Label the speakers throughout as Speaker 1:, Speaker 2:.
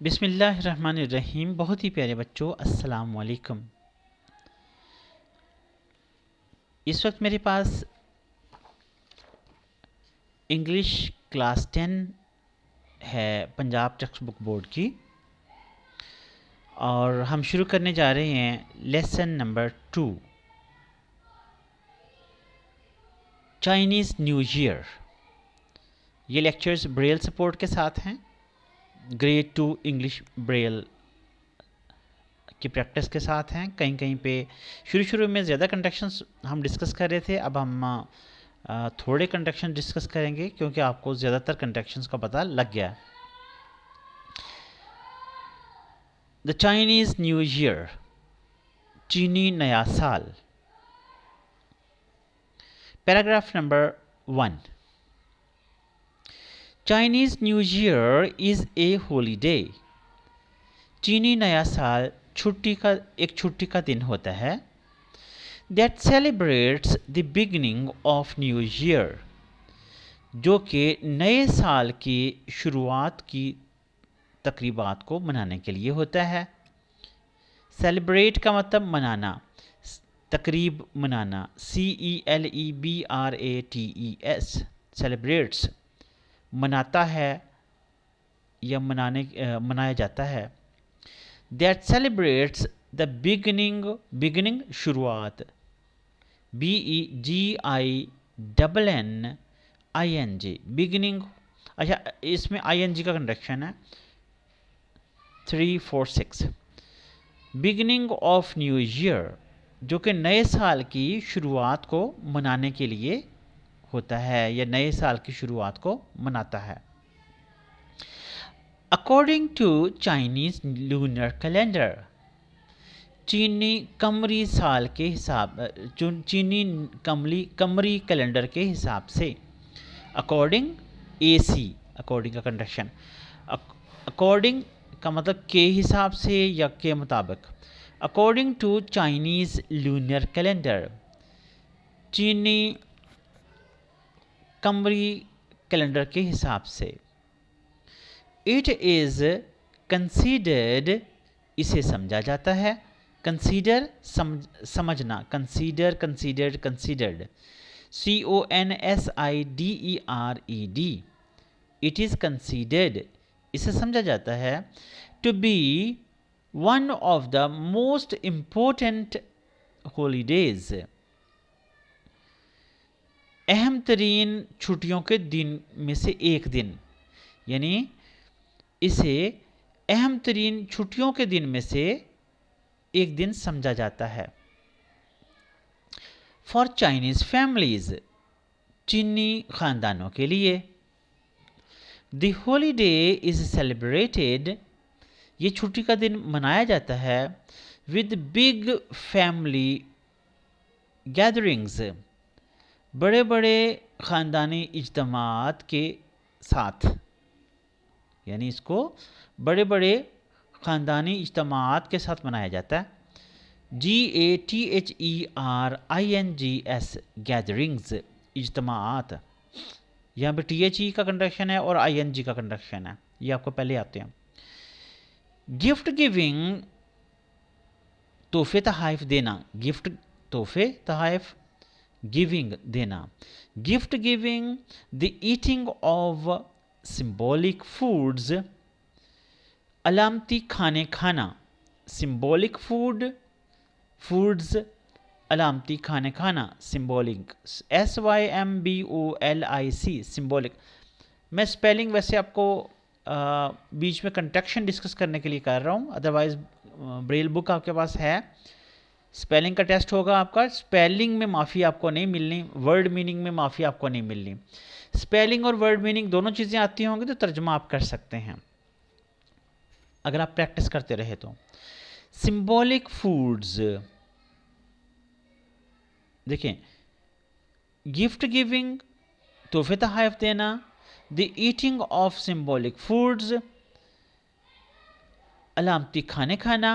Speaker 1: बिस्मिल्लाहिर्रहमानिर्रहीम। बहुत ही प्यारे बच्चों, अस्सलाम वालेकुम। इस वक्त मेरे पास इंग्लिश क्लास 10 है पंजाब टेक्स्ट बुक बोर्ड की, और हम शुरू करने जा रहे हैं lesson number 2, Chinese New year. ये लेक्चर्स ब्रेल सपोर्ट के साथ हैं। ग्रेड 2 इंग्लिश ब्रेल की प्रैक्टिस के साथ हैं। कहीं कहीं पे शुरू में ज़्यादा कंडक्शंस हम डिस्कस कर रहे थे, अब हम थोड़े कंडक्शन डिस्कस करेंगे क्योंकि आपको ज़्यादातर कंडक्शंस का पता लग गया है। द चाइनीज़ न्यू ईयर, चीनी नया साल। Paragraph number 1। Chinese New year is a holiday. चीनी नया साल एक छुट्टी का दिन होता है। That celebrates the beginning of new year, जो कि नए साल की शुरुआत की तकरीबात को मनाने के लिए होता है। सेलिब्रेट का मतलब मनाना, तकरीब मनाना, CELEBRATES, सेलिब्रेट्स मनाता है या मनाया जाता है। दैट सेलिब्रेट्स द बिगिनिंग शुरुआत, BEGINNING, बिगिनिंग। अच्छा, इसमें ING का कंडक्शन है 3, 4, 6। बिगिनिंग ऑफ न्यू ईयर, जो कि नए साल की शुरुआत को मनाने के लिए होता है या नए साल की शुरुआत को मनाता है। According to Chinese lunar calendar, चीनी कमरी साल के हिसाब चीनी कमरी कैलेंडर के हिसाब से। अकॉर्डिंग AC, अकॉर्डिंग का कंडक्शन। अकॉर्डिंग का मतलब के हिसाब से या के मुताबिक। According to Chinese lunar calendar, चीनी कमरी कैलेंडर के हिसाब से। इट इज़ कंसीडर्ड, इसे समझा जाता है। कंसीडर समझना, considered, considered, CONSIDERED। It is considered, इसे समझा जाता है। To be one of the most important holidays, अहम तरीन छुट्टियों के दिन में से एक दिन, यानी इसे अहम तरीन छुट्टियों के दिन में से एक दिन समझा जाता है। फॉर चाइनीज फैमिलीज, चीनी खानदानों के लिए। द हॉलीडे इज सेलिब्रेटेड, ये छुट्टी का दिन मनाया जाता है। विद बिग फैमिली गैदरिंग्स, बड़े बड़े ख़ानदानी इज्तमात के साथ, यानी इसको बड़े बड़े ख़ानदानी इज्तमात के साथ मनाया जाता है। GATHERINGS, गैदरिंग्स, इज्तमात। यहाँ पे THE का कंडक्शन है और ING का कंडक्शन है, ये आपको पहले आते हैं। गिफ्ट गिविंग, तोहफे तहाइफ देना। गिफ्ट तोहफे, तहाइफ गिविंग देना। Gift giving, the eating of symbolic foods, अलामती खाने खाना। सिंबॉलिक फूड्स, अलामती खाने खाना, सिंबॉलिक, SYMBOLIC, सिंबॉलिक। मैं स्पेलिंग वैसे आपको बीच में कंटेक्शन डिस्कस करने के लिए कर रहा हूँ, अदरवाइज ब्रेल बुक आपके पास है, स्पेलिंग का टेस्ट होगा आपका। स्पेलिंग में माफ़ी आपको नहीं मिलनी, वर्ड मीनिंग में माफ़ी आपको नहीं मिलनी। स्पेलिंग और वर्ड मीनिंग दोनों चीज़ें आती होंगी तो तर्जुमा आप कर सकते हैं अगर आप प्रैक्टिस करते रहे तो। सिंबॉलिक फूड्स, देखें, गिफ्ट गिविंग, तोहफे तहाइफ देना। The eating of symbolic foods, अलामती खाने खाना।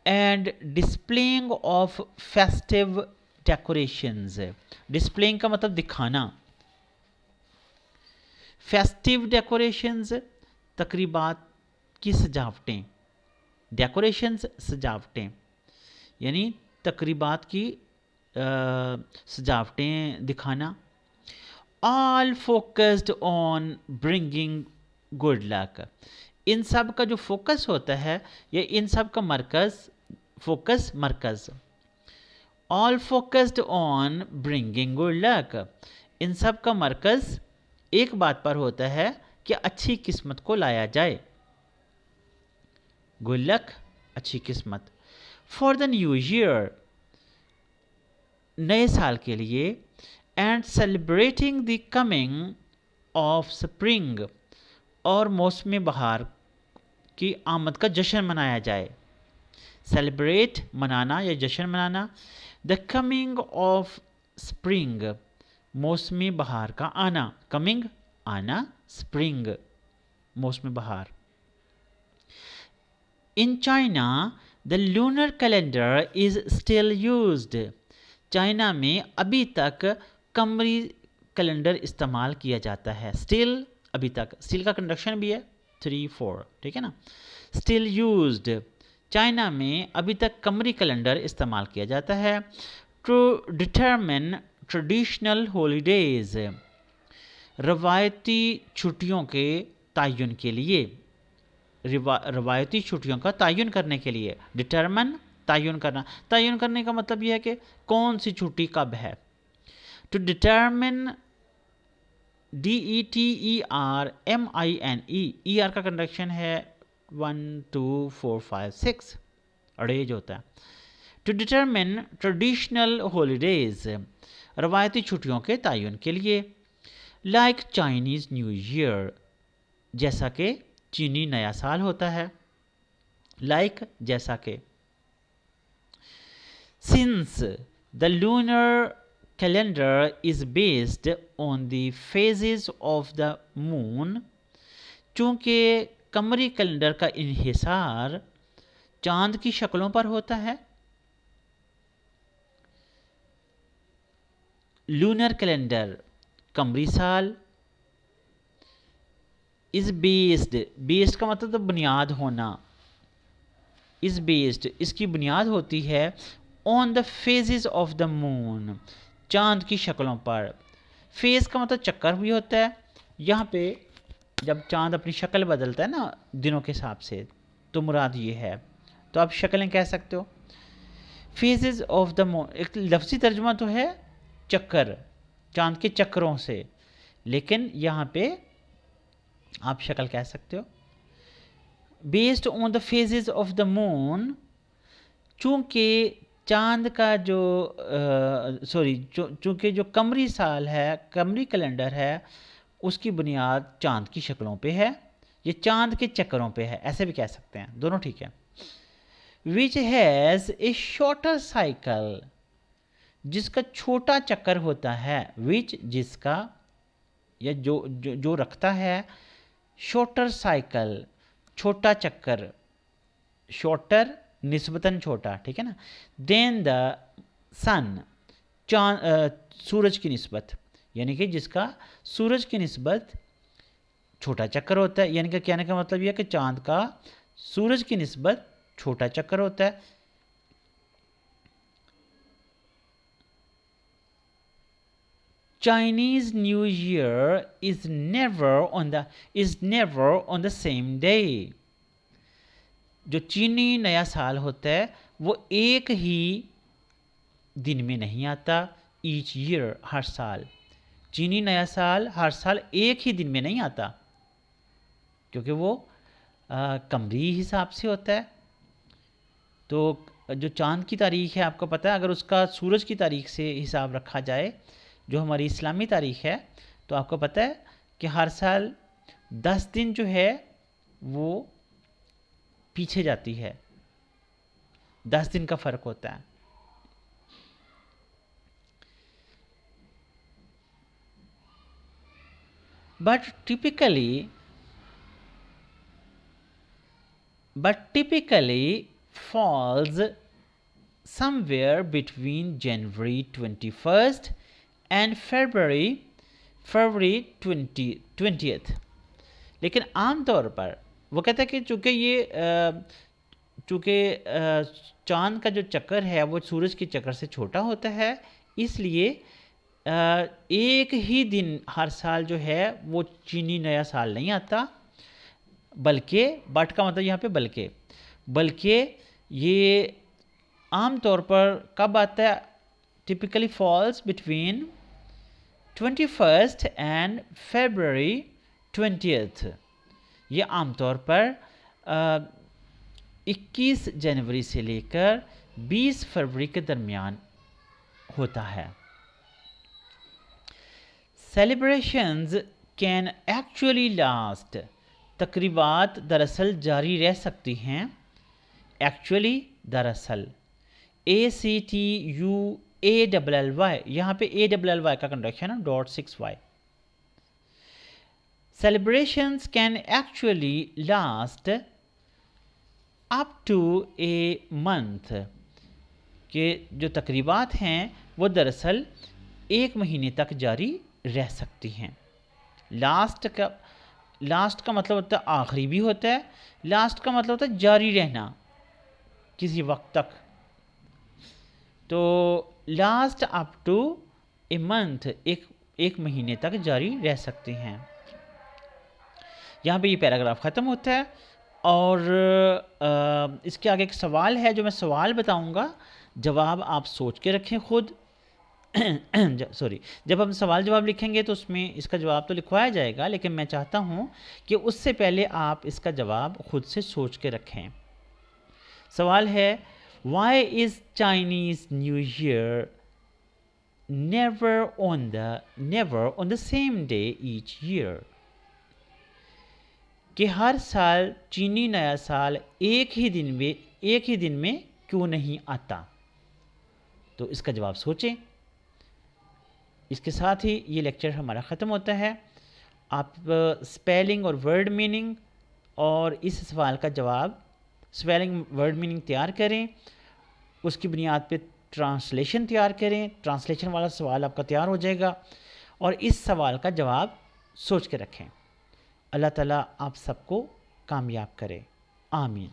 Speaker 1: And displaying of festive decorations, displaying का मतलब दिखाना। फेस्टिव डेकोरेशंस, तकरीबात की सजावटें, डेकोरेशंस सजावटें, यानी तकरीबात की सजावटें दिखाना। All focused on bringing good luck, इन सब का जो फोकस होता है, ये इन सब का मरकज़ all focused on bringing good luck, इन सब का मरकज़ एक बात पर होता है कि अच्छी किस्मत को लाया जाए। गुड लक, अच्छी किस्मत। फॉर द न्यू ईयर, नए साल के लिए। And celebrating the coming of spring, और मौसम बहार की आमद का जश्न मनाया जाए। सेलिब्रेट, मनाना या जश्न मनाना। द कमिंग ऑफ स्प्रिंग, मौसमी बहार का आना। कमिंग, आना, स्प्रिंग, मौसमी बहार। In China the lunar calendar is still used, China में अभी तक कमरी कैलेंडर इस्तेमाल किया जाता है। स्टिल, अभी तक, स्टिल का कंडक्शन भी है 3 4, ठीक है ना। स्टिल यूज्ड, चाइना में अभी तक कमरी कैलेंडर इस्तेमाल किया जाता है। टू डिटरमिन ट्रेडिशनल हॉलीडेज, रवायती छुट्टियों के तयन के लिए, रवायती छुट्टियों का तयन करने के लिए। डिटरमिन, तयन करना। तयन करने का मतलब यह है कि कौन सी छुट्टी कब है। टू डिटरमिन, DETERMINE, ER का कंडक्शन है 1 2 4 5 6, अड़ेज होता है। टू डिटरमिन ट्रेडिशनल हॉलीडेज, रवायती छुट्टियों के तयन के लिए। लाइक चाइनीज न्यू ईयर, जैसा कि चीनी नया साल होता है। लाइक, जैसा कि। Since the lunar calendar is based on the phases of the moon, चूंकि कमरी कैलेंडर का इन्हिसार चांद की शक्लों पर होता है। लूनर कैलेंडर, कमरी साल। इज बेस्ड, बेस्ड का मतलब तो बुनियाद होना। इज बेस्ड, इसकी बुनियाद होती है on the phases of the moon, चांद की शक्लों पर। फेज का मतलब चक्कर भी होता है। यहाँ पे जब चांद अपनी शक्ल बदलता है ना दिनों के हिसाब से, तो मुराद ये है। तो आप शक्लें कह सकते हो। फेजेस ऑफ द मून, एक लफ्ज़ी तर्जुमा तो है चक्कर, चांद के चक्करों से, लेकिन यहाँ पे आप शक्ल कह सकते हो। Based on the phases of the moon, चूँकि चांद का जो चूँकि जो कमरी साल है, कमरी कैलेंडर है, उसकी बुनियाद चांद की शक्लों पे है, ये चांद के चक्करों पे है, ऐसे भी कह सकते हैं, दोनों ठीक है। Which has a shorter cycle, जिसका छोटा चक्कर होता है। विच, जिसका, या जो रखता है। शॉर्टर साइकिल, छोटा चक्कर। शॉर्टर, निस्बतन छोटा, ठीक है ना। देन द सन, सूरज की निस्बत, यानी कि जिसका सूरज की निस्बत छोटा चक्कर होता है। यानी कि कहने का मतलब यह है कि चांद का सूरज की निस्बत छोटा चक्कर होता है। Chinese New Year is never on the same day. जो चीनी नया साल होता है वो एक ही दिन में नहीं आता। ईच ईयर, हर साल। चीनी नया साल हर साल एक ही दिन में नहीं आता, क्योंकि वो कमरी हिसाब से होता है। तो जो चांद की तारीख है, आपको पता है, अगर उसका सूरज की तारीख से हिसाब रखा जाए, जो हमारी इस्लामी तारीख है, तो आपको पता है कि हर साल 10 दिन जो है वो पीछे जाती है। 10 दिन का फ़र्क होता है। But typically falls somewhere between January 21st and February 20th। लेकिन आम तौर पर वो कहता है कि चूँकि चाँद का जो चक्कर है वो सूरज के चक्कर से छोटा होता है, इसलिए एक ही दिन हर साल जो है वो चीनी नया साल नहीं आता, बल्कि बट का मतलब यहाँ पे बल्कि ये आम तौर पर कब आता है, typically falls between 21 and February 20th। ये आमतौर पर 21 जनवरी से लेकर 20 फरवरी के दरमियान होता है। सेलिब्रेशंस कैन एक्चुअली लास्ट, तकरीबात दरअसल जारी रह सकती हैं। एक्चुअली दरअसल, ACTUALLY, यहाँ पे ALLY का कंट्रैक्शन है .6y। Celebrations can actually last up to a month, के जो तकरीबात हैं वो दरअसल एक महीने तक जारी रह सकती हैं। लास्ट का मतलब होता है आखिरी भी होता है, लास्ट का मतलब होता है जारी रहना किसी वक्त तक। तो last up to a month, एक महीने तक जारी रह सकती हैं। यहाँ पे ये पैराग्राफ ख़त्म होता है और इसके आगे एक सवाल है जो मैं सवाल बताऊंगा, जवाब आप सोच के रखें खुद। सॉरी, जब हम सवाल जवाब लिखेंगे तो उसमें इसका जवाब तो लिखवाया जाएगा, लेकिन मैं चाहता हूँ कि उससे पहले आप इसका जवाब खुद से सोच के रखें। सवाल है, why is Chinese New Year never on the same day each year, कि हर साल चीनी नया साल एक ही दिन में क्यों नहीं आता। तो इसका जवाब सोचें। इसके साथ ही ये लेक्चर हमारा ख़त्म होता है। आप स्पेलिंग और वर्ड मीनिंग और इस सवाल का जवाब, स्पेलिंग वर्ड मीनिंग तैयार करें, उसकी बुनियाद पे ट्रांसलेशन तैयार करें। ट्रांसलेशन वाला सवाल आपका तैयार हो जाएगा और इस सवाल का जवाब सोच के रखें। अल्लाह ताला आप सबको कामयाब करे, आमीन।